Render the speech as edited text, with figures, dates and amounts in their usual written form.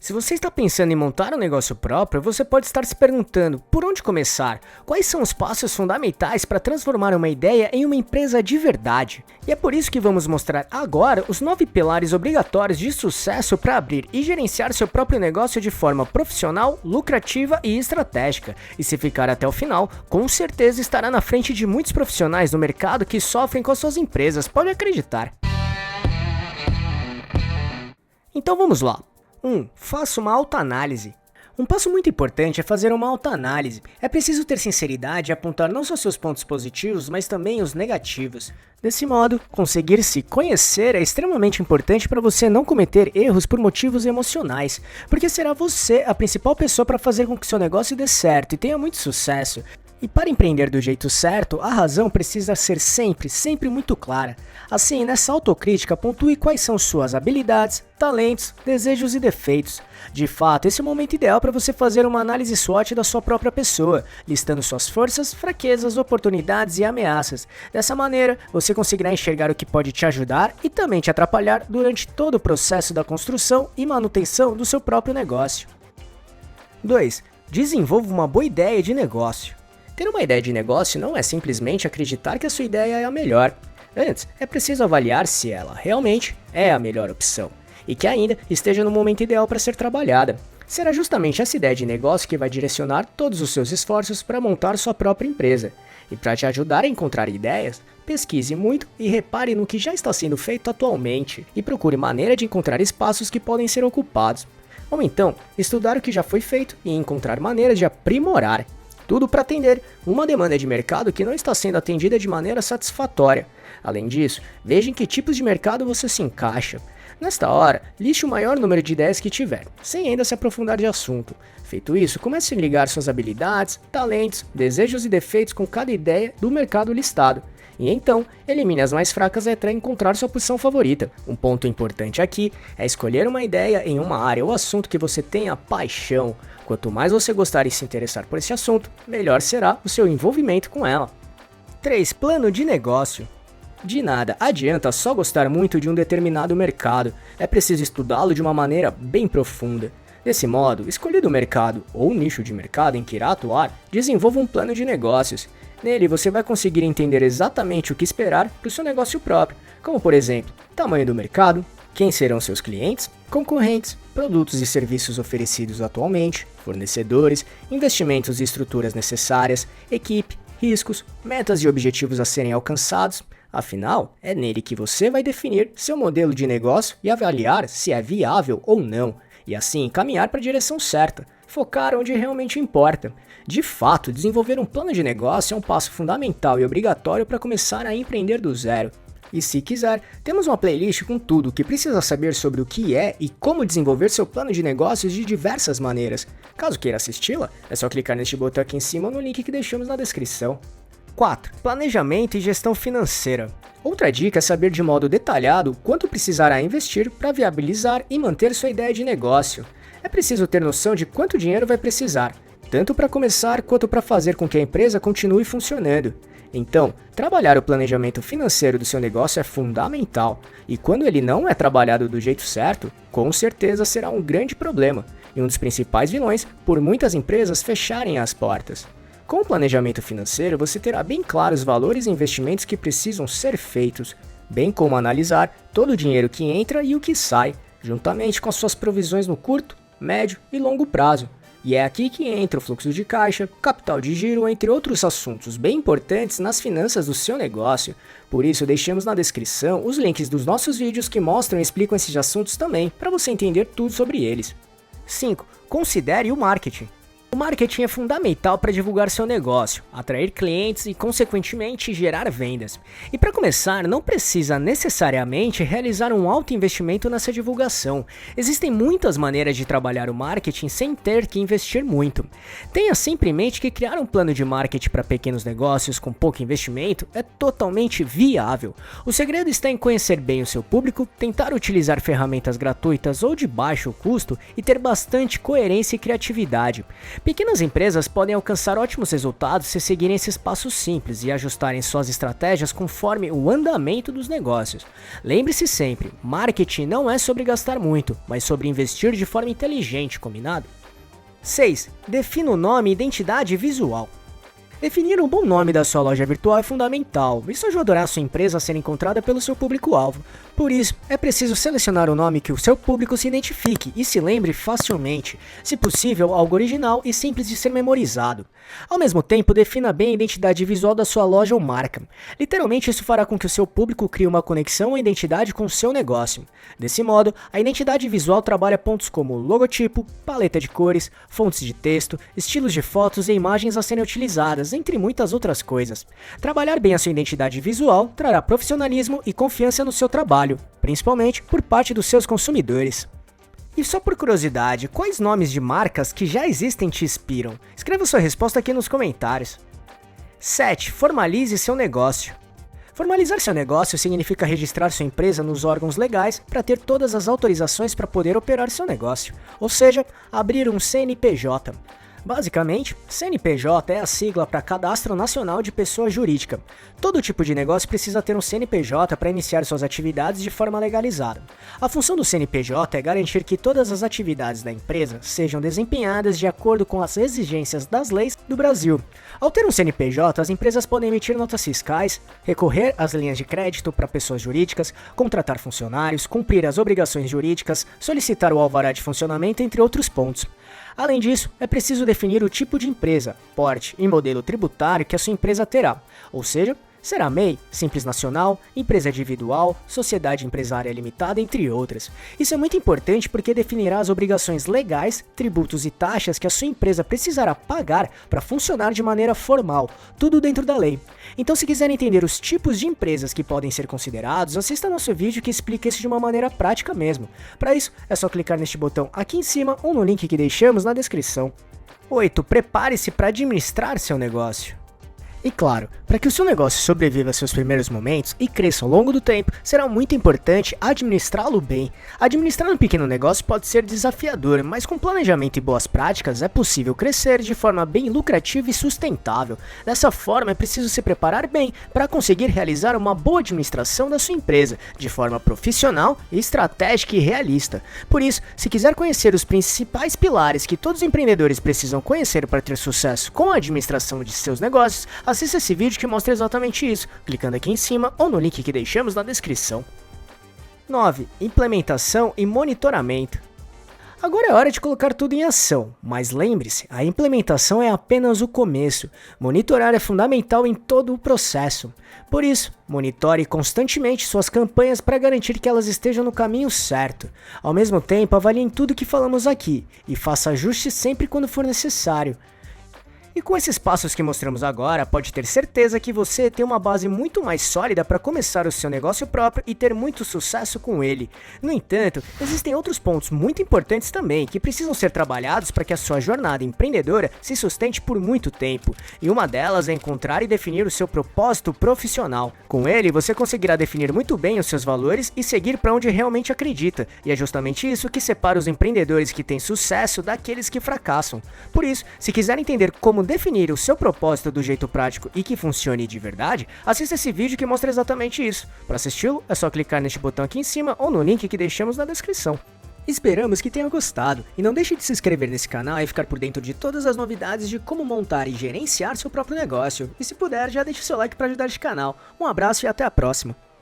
Se você está pensando em montar um negócio próprio, você pode estar se perguntando por onde começar? Quais são os passos fundamentais para transformar uma ideia em uma empresa de verdade? E é por isso que vamos mostrar agora os 9 pilares obrigatórios de sucesso para abrir e gerenciar seu próprio negócio de forma profissional, lucrativa e estratégica. E se ficar até o final, com certeza estará na frente de muitos profissionais no mercado que sofrem com as suas empresas, pode acreditar. Então vamos lá. 1. Faça uma autoanálise. Um passo muito importante é fazer uma autoanálise. É preciso ter sinceridade e apontar não só seus pontos positivos, mas também os negativos. Desse modo, conseguir se conhecer é extremamente importante para você não cometer erros por motivos emocionais, porque será você a principal pessoa para fazer com que seu negócio dê certo e tenha muito sucesso. E para empreender do jeito certo, a razão precisa ser sempre muito clara. Assim, nessa autocrítica, pontue quais são suas habilidades, talentos, desejos e defeitos. De fato, esse é o momento ideal para você fazer uma análise SWOT da sua própria pessoa, listando suas forças, fraquezas, oportunidades e ameaças. Dessa maneira, você conseguirá enxergar o que pode te ajudar e também te atrapalhar durante todo o processo da construção e manutenção do seu próprio negócio. 2. Desenvolva uma boa ideia de negócio. Ter uma ideia de negócio não é simplesmente acreditar que a sua ideia é a melhor. Antes, é preciso avaliar se ela realmente é a melhor opção e que ainda esteja no momento ideal para ser trabalhada. Será justamente essa ideia de negócio que vai direcionar todos os seus esforços para montar sua própria empresa. E para te ajudar a encontrar ideias, pesquise muito e repare no que já está sendo feito atualmente e procure maneira de encontrar espaços que podem ser ocupados. Ou então, estudar o que já foi feito e encontrar maneiras de aprimorar. Tudo para atender uma demanda de mercado que não está sendo atendida de maneira satisfatória. Além disso, veja em que tipos de mercado você se encaixa. Nesta hora, liste o maior número de ideias que tiver, sem ainda se aprofundar de assunto. Feito isso, comece a ligar suas habilidades, talentos, desejos e defeitos com cada ideia do mercado listado. E então, elimine as mais fracas até encontrar sua posição favorita. Um ponto importante aqui é escolher uma ideia em uma área ou assunto que você tenha paixão. Quanto mais você gostar e se interessar por esse assunto, melhor será o seu envolvimento com ela. 3. Plano de negócio. De nada adianta só gostar muito de um determinado mercado, é preciso estudá-lo de uma maneira bem profunda. Desse modo, escolhido o mercado ou nicho de mercado em que irá atuar, desenvolva um plano de negócios. Nele você vai conseguir entender exatamente o que esperar para o seu negócio próprio, como por exemplo, tamanho do mercado, quem serão seus clientes, concorrentes, produtos e serviços oferecidos atualmente, fornecedores, investimentos e estruturas necessárias, equipe, riscos, metas e objetivos a serem alcançados. Afinal, é nele que você vai definir seu modelo de negócio e avaliar se é viável ou não, e assim caminhar para a direção certa, focar onde realmente importa. De fato, desenvolver um plano de negócio é um passo fundamental e obrigatório para começar a empreender do zero. E se quiser, temos uma playlist com tudo o que precisa saber sobre o que é e como desenvolver seu plano de negócios de diversas maneiras. Caso queira assisti-la, é só clicar neste botão aqui em cima ou no link que deixamos na descrição. 4. Planejamento e gestão financeira. Outra dica é saber de modo detalhado quanto precisará investir para viabilizar e manter sua ideia de negócio. É preciso ter noção de quanto dinheiro vai precisar, tanto para começar quanto para fazer com que a empresa continue funcionando. Então, trabalhar o planejamento financeiro do seu negócio é fundamental, e quando ele não é trabalhado do jeito certo, com certeza será um grande problema, e um dos principais vilões por muitas empresas fecharem as portas. Com o planejamento financeiro, você terá bem claro os valores e investimentos que precisam ser feitos, bem como analisar todo o dinheiro que entra e o que sai, juntamente com as suas provisões no curto, médio e longo prazo. E é aqui que entra o fluxo de caixa, capital de giro, entre outros assuntos bem importantes nas finanças do seu negócio. Por isso, deixamos na descrição os links dos nossos vídeos que mostram e explicam esses assuntos também, para você entender tudo sobre eles. 5. Considere o marketing. O marketing é fundamental para divulgar seu negócio, atrair clientes e, consequentemente, gerar vendas. E para começar, não precisa necessariamente realizar um alto investimento nessa divulgação. Existem muitas maneiras de trabalhar o marketing sem ter que investir muito. Tenha sempre em mente que criar um plano de marketing para pequenos negócios com pouco investimento é totalmente viável. O segredo está em conhecer bem o seu público, tentar utilizar ferramentas gratuitas ou de baixo custo e ter bastante coerência e criatividade. Pequenas empresas podem alcançar ótimos resultados se seguirem esses passos simples e ajustarem suas estratégias conforme o andamento dos negócios. Lembre-se sempre, marketing não é sobre gastar muito, mas sobre investir de forma inteligente, combinado? 6. Defina o nome e identidade visual. Definir um bom nome da sua loja virtual é fundamental, isso ajudará a sua empresa a ser encontrada pelo seu público-alvo. Por isso, é preciso selecionar um nome que o seu público se identifique e se lembre facilmente, se possível algo original e simples de ser memorizado. Ao mesmo tempo, defina bem a identidade visual da sua loja ou marca. Literalmente, isso fará com que o seu público crie uma conexão ou identidade com o seu negócio. Desse modo, a identidade visual trabalha pontos como logotipo, paleta de cores, fontes de texto, estilos de fotos e imagens a serem utilizadas, entre muitas outras coisas. Trabalhar bem a sua identidade visual trará profissionalismo e confiança no seu trabalho, principalmente por parte dos seus consumidores. E só por curiosidade, quais nomes de marcas que já existem te inspiram? Escreva sua resposta aqui nos comentários. 7. Formalize seu negócio. Formalizar seu negócio significa registrar sua empresa nos órgãos legais para ter todas as autorizações para poder operar seu negócio, ou seja, abrir um CNPJ. Basicamente, CNPJ é a sigla para Cadastro Nacional de Pessoa Jurídica. Todo tipo de negócio precisa ter um CNPJ para iniciar suas atividades de forma legalizada. A função do CNPJ é garantir que todas as atividades da empresa sejam desempenhadas de acordo com as exigências das leis do Brasil. Ao ter um CNPJ, as empresas podem emitir notas fiscais, recorrer às linhas de crédito para pessoas jurídicas, contratar funcionários, cumprir as obrigações jurídicas, solicitar o alvará de funcionamento, entre outros pontos. Além disso, é preciso definir o tipo de empresa, porte e modelo tributário que a sua empresa terá, ou seja, será MEI, Simples Nacional, empresa individual, sociedade empresária limitada, entre outras. Isso é muito importante porque definirá as obrigações legais, tributos e taxas que a sua empresa precisará pagar para funcionar de maneira formal, tudo dentro da lei. Então, se quiser entender os tipos de empresas que podem ser considerados, assista nosso vídeo que explica isso de uma maneira prática mesmo. Para isso, é só clicar neste botão aqui em cima ou no link que deixamos na descrição. 8. Prepare-se para administrar seu negócio. E claro, para que o seu negócio sobreviva a seus primeiros momentos e cresça ao longo do tempo, será muito importante administrá-lo bem. Administrar um pequeno negócio pode ser desafiador, mas com planejamento e boas práticas é possível crescer de forma bem lucrativa e sustentável. Dessa forma, é preciso se preparar bem para conseguir realizar uma boa administração da sua empresa, de forma profissional, estratégica e realista. Por isso, se quiser conhecer os principais pilares que todos os empreendedores precisam conhecer para ter sucesso com a administração de seus negócios, assista esse vídeo que mostra exatamente isso, clicando aqui em cima ou no link que deixamos na descrição. 9. Implementação e monitoramento. Agora é hora de colocar tudo em ação, mas lembre-se, a implementação é apenas o começo. Monitorar é fundamental em todo o processo. Por isso, monitore constantemente suas campanhas para garantir que elas estejam no caminho certo. Ao mesmo tempo, avaliem tudo que falamos aqui e faça ajustes sempre quando for necessário. E com esses passos que mostramos agora, pode ter certeza que você tem uma base muito mais sólida para começar o seu negócio próprio e ter muito sucesso com ele. No entanto, existem outros pontos muito importantes também que precisam ser trabalhados para que a sua jornada empreendedora se sustente por muito tempo. E uma delas é encontrar e definir o seu propósito profissional. Com ele, você conseguirá definir muito bem os seus valores e seguir para onde realmente acredita. E é justamente isso que separa os empreendedores que têm sucesso daqueles que fracassam. Por isso, se quiser entender como definir o seu propósito do jeito prático e que funcione de verdade, assista esse vídeo que mostra exatamente isso. Para assisti-lo, é só clicar neste botão aqui em cima ou no link que deixamos na descrição. Esperamos que tenha gostado, e não deixe de se inscrever nesse canal e ficar por dentro de todas as novidades de como montar e gerenciar seu próprio negócio. E se puder, já deixe seu like para ajudar este canal. Um abraço e até a próxima!